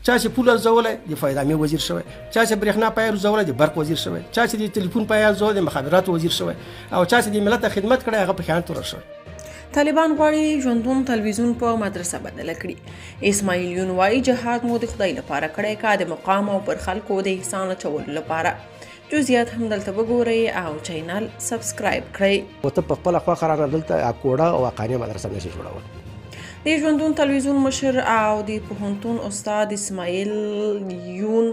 چا چې پول ارزولی د فایدامې وزیر شوی، چا چې برېښنا پای ارزولی د برق وزیر شوی، چا چې د تلیفون پای ارزولی د مخابراتو وزیر شوی، او چا چې د ملت خدمت کړی هغه په خیانت تورن شوی. طالبان غواړي ژوندون تلویزیون په مدرسه بدله کړي. اسماعیل یون وایي جهاد مو د خدای لپاره کړی، که د مقام او پر خلکو د احسان اچولو لپاره. جزئیات هم دلته وګورئ او چینل سبسکرایب کړئ. ته په خپله خوښه رانه دلته کوړه او حقانیه مدرسه نشي جوړولی. د ژوندون تلویزیون مشر او د پوهنتون استاد اسماعیل یون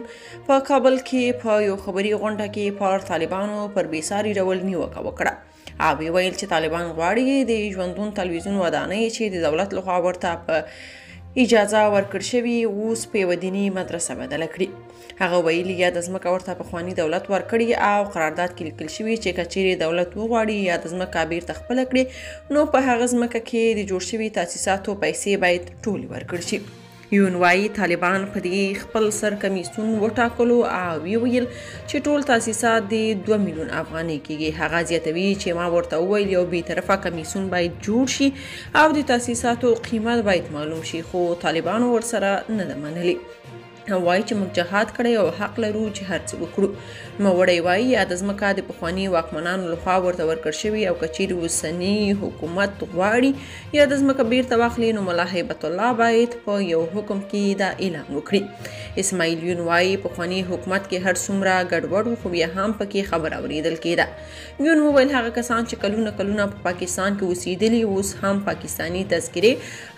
په کابل کې په یو خبري غونډه کې پر طالبانو پر بېساري ډول نیوکه وکړه او ویل چې طالبان غواړي د ژوندون تلویزیون ودانۍ چې د دولت لخوا ورته په اجازه ورکړل شوي اوس په یوه دیني مدرسه بدله کړي. هغه ویلي یا د ځمکه ورته پخواني دولت ورکړي او قرارداد کې لیکل شوي چې که چیرې دولت وغواړي یا د ځمکه بیرته خپله کړي نو په هغه ځمکه کې د جوړ شوي تاسیساتو پیسې باید ټولې ورکړل شي. یون وایي طالبان په دې خپل سر کمیسیون وټاکلو او ویل چې ټول تاسیسات د 2 میلیون افغانۍ کېږي. هغه زیاتوي چې ما ورته وویل یو بې طرفه کمیسیون باید جوړ شي او د تاسیساتو قیمت باید معلوم شي، خو طالبانو ورسره نه ده منلې. وایي چې موږ جهاد کړی او حق لرو چې هر څه وکړو. نوموړی وایي یا د ځمکه د پخواني واکمنانو لخوا ورته ورکړل شوي او که چیرې اوسني حکومت غواړي یا د ځمکه بیرته واخلي نو ملا هیبت الله باید په یو حکم کې دا اعلان وکړي. اسماعیل یون وایي پخواني حکومت کې هر څومره ګډوډ و خو بیا هم پکې خبره اورېدل کېده. یون وویل هغه کسان چې کلونه په پاکستان کې اوسېدلي اوس هم پاکستاني تذکرې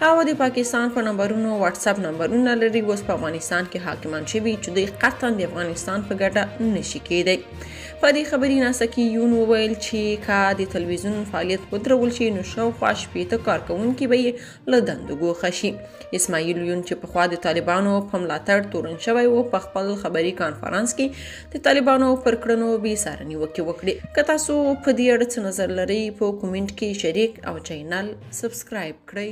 او د پاکستان په نمبرونو واتساپ نمبرونه لري، اوس په افغانستان کې حاکمان شوي چې دوی قطعا د افغانستان په ګټه نشي کېدی. په دې خبري ناسه کې یون وویل چې که د تلویزیون فعالیت ودرول شي نو شاوخوا 80 کارکوونکي به یې له دندو ګوښه شي. اسماعیل یون چې پخوا د طالبانو په ملاتړ تورن شوی و په خپل خبري کانفرانس کې د طالبانو پر کړنو بېساره نیوکې وکړې. که تاسو په دې اړه څه نظر لرئ په کومنټ کې شریک او چینل سبسکرایب کړئ.